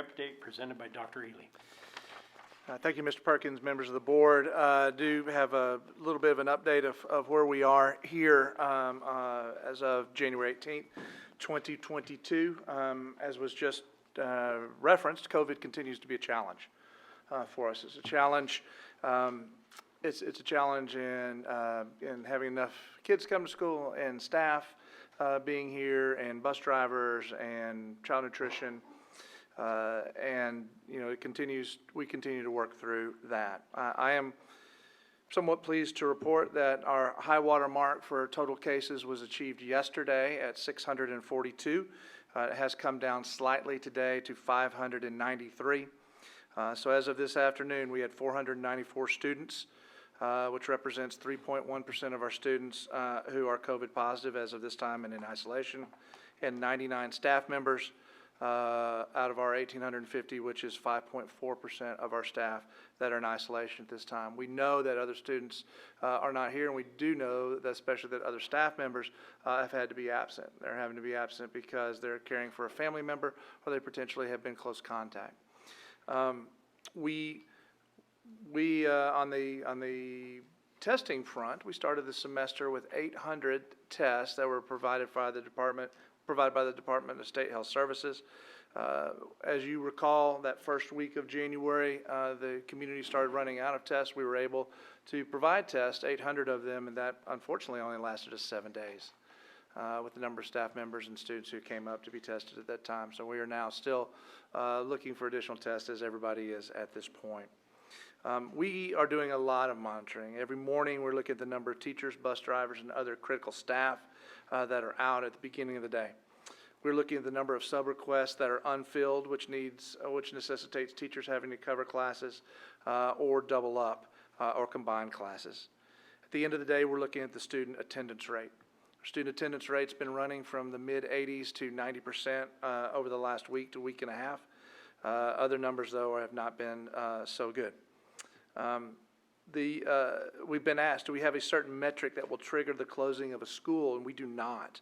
update presented by Dr. Ely. Thank you, Mr. Perkins, members of the board. Do have a little bit of an update of where we are here as of January 18th, 2022. As was just referenced, COVID continues to be a challenge for us. It's a challenge. It's a challenge in having enough kids come to school and staff being here and bus drivers and child nutrition. And you know, we continue to work through that. I am somewhat pleased to report that our high water mark for total cases was achieved yesterday at 642. It has come down slightly today to 593. So as of this afternoon, we had 494 students, which represents 3.1% of our students who are COVID positive as of this time and in isolation, and 99 staff members out of our 1,850, which is 5.4% of our staff that are in isolation at this time. We know that other students are not here, and we do know that especially that other staff members have had to be absent. They're having to be absent because they're caring for a family member or they potentially have been close contact. We on the testing front, we started the semester with 800 tests that were provided by the Department of State Health Services. As you recall, that first week of January, the community started running out of tests. We were able to provide tests, 800 of them, and that unfortunately only lasted us 7 days with the number of staff members and students who came up to be tested at that time. So we are now still looking for additional tests, as everybody is at this point. We are doing a lot of monitoring. Every morning we're looking at the number of teachers, bus drivers, and other critical staff that are out at the beginning of the day. We're looking at the number of sub-requests that are unfilled, which necessitates teachers having to cover classes or double up or combine classes. At the end of the day, we're looking at the student attendance rate. Our student attendance rate's been running from the mid-80s to 90% over the last week to week and a half. Other numbers, though, have not been so good. We've been asked, do we have a certain metric that will trigger the closing of a school? And we do not.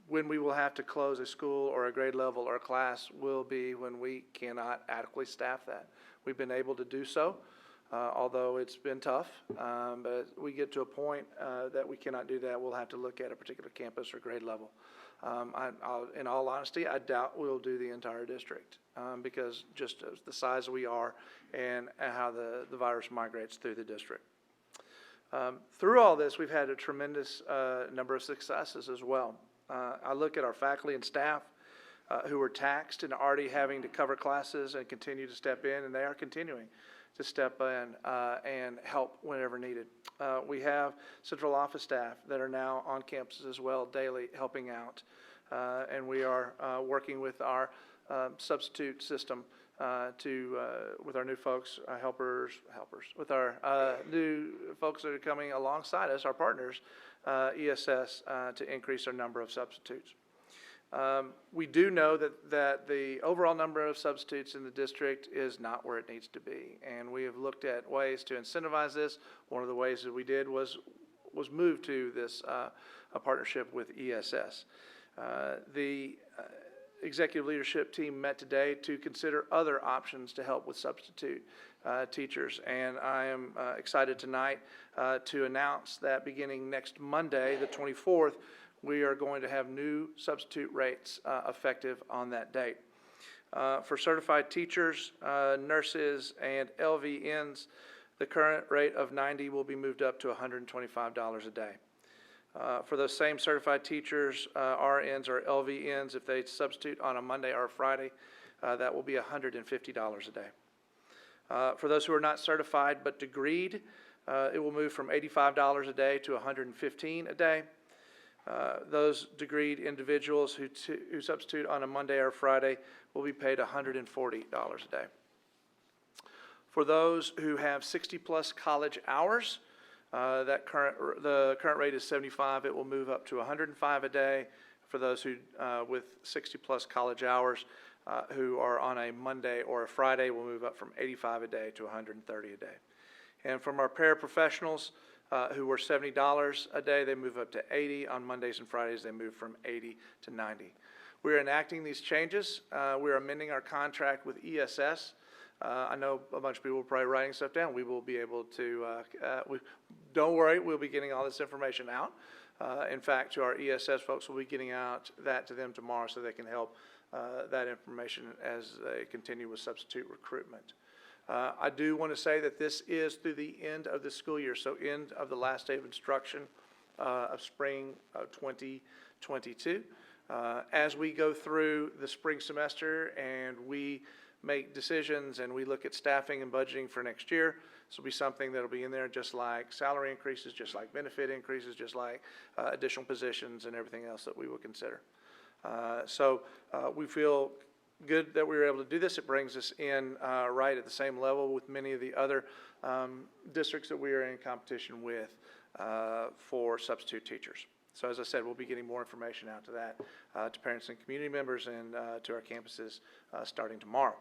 When we will have to close a school or a grade level or a class will be when we cannot adequately staff that. We've been able to do so, although it's been tough. But we get to a point that we cannot do that. We'll have to look at a particular campus or grade level. In all honesty, I doubt we'll do the entire district because just as the size we are and how the virus migrates through the district. Through all this, we've had a tremendous number of successes as well. I look at our faculty and staff who are taxed and already having to cover classes and continue to step in, and they are continuing to step in and help whenever needed. We have central office staff that are now on campuses as well daily helping out. And we are working with our substitute system with our new folks, with our new folks that are coming alongside us, our partners, ESS, to increase our number of substitutes. We do know that the overall number of substitutes in the district is not where it needs to be, and we have looked at ways to incentivize this. One of the ways that we did was move to this a partnership with ESS. The executive leadership team met today to consider other options to help with substitute teachers, and I am excited tonight to announce that beginning next Monday, the 24th, we are going to have new substitute rates effective on that date. For certified teachers, nurses, and LVNs, the current rate of $90 will be moved up to $125 a day. For those same certified teachers, RNs or LVNs, if they substitute on a Monday or a Friday, that will be $150 a day. For those who are not certified but degreed, it will move from $85 a day to $115 a day. Those degreed individuals who substitute on a Monday or Friday will be paid $140 a day. For those who have 60-plus college hours, the current rate is $75. It will move up to $105 a day. For those who with 60-plus college hours who are on a Monday or a Friday, will move up from $85 a day to $130 a day. And from our paraprofessionals who were $70 a day, they move up to $80. On Mondays and Fridays, they move from $80 to $90. we're enacting these changes. We're amending our contract with ESS. I know a bunch of people are probably writing stuff down. We will be able to, don't worry, we'll be getting all this information out. In fact, to our ESS folks, we'll be getting out that to them tomorrow so they can help that information as they continue with substitute recruitment. I do want to say that this is through the end of the school year, so end of the last day of instruction of spring of 2022. As we go through the spring semester and we make decisions and we look at staffing and budgeting for next year, this will be something that will be in there just like salary increases, just like benefit increases, just like additional positions and everything else that we will consider. So we feel good that we were able to do this. It brings us in right at the same level with many of the other districts that we are in competition with for substitute teachers. So as I said, we'll be getting more information out to that, to parents and community members and to our campuses starting tomorrow.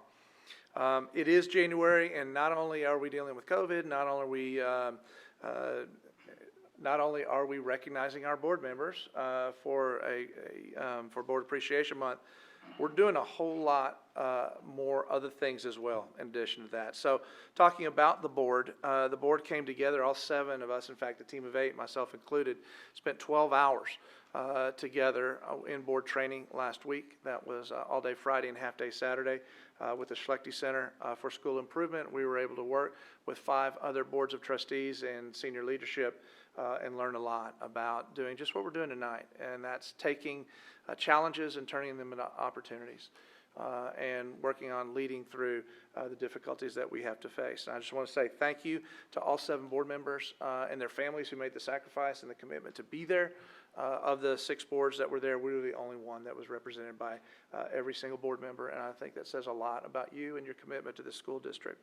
It is January, and not only are we dealing with COVID, not only are we recognizing our board members for Board Appreciation Month, we're doing a whole lot more other things as well in addition to that. So talking about the board came together, all 7 of us, in fact, a team of 8, myself included, spent 12 hours together in board training last week. That was all day Friday and half day Saturday with the Schertz Center for School Improvement. We were able to work with 5 other boards of trustees and senior leadership and learn a lot about doing just what we're doing tonight, and that's taking challenges and turning them into opportunities and working on leading through the difficulties that we have to face. And I just want to say thank you to all 7 board members and their families who made the sacrifice and the commitment to be there. Of the 6 boards that were there, we were the only one that was represented by every single board member, and I think that says a lot about you and your commitment to the school district.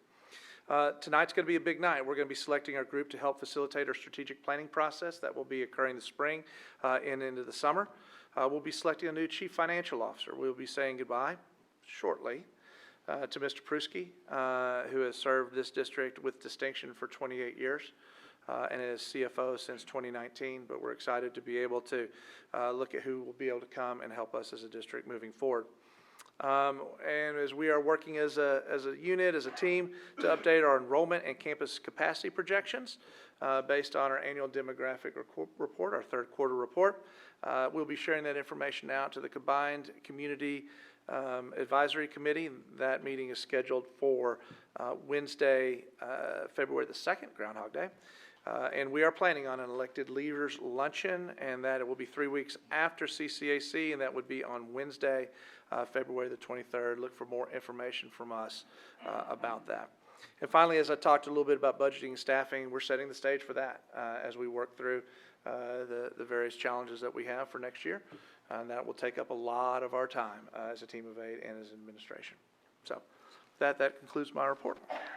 Tonight's going to be a big night. We're going to be selecting our group to help facilitate our strategic planning process that will be occurring this spring and into the summer. We'll be selecting a new chief financial officer. We'll be saying goodbye shortly to Mr. Pruski, who has served this district with distinction for 28 years and is CFO since 2019, but we're excited to be able to look at who will be able to come and help us as a district moving forward. And as we are working as a unit, as a team, to update our enrollment and campus capacity projections based on our annual demographic report, our 3rd quarter report. We'll be sharing that information out to the combined community advisory committee. That meeting is scheduled for Wednesday, February the 2nd, Groundhog Day. And we are planning on an elected leaders luncheon, and that it will be 3 weeks after CCAC, and that would be on Wednesday, February the 23rd. Look for more information from us about that. And finally, as I talked a little bit about budgeting and staffing, we're setting the stage for that as we work through the various challenges that we have for next year. And that will take up a lot of our time as a team of 8 and as administration. So that concludes my report.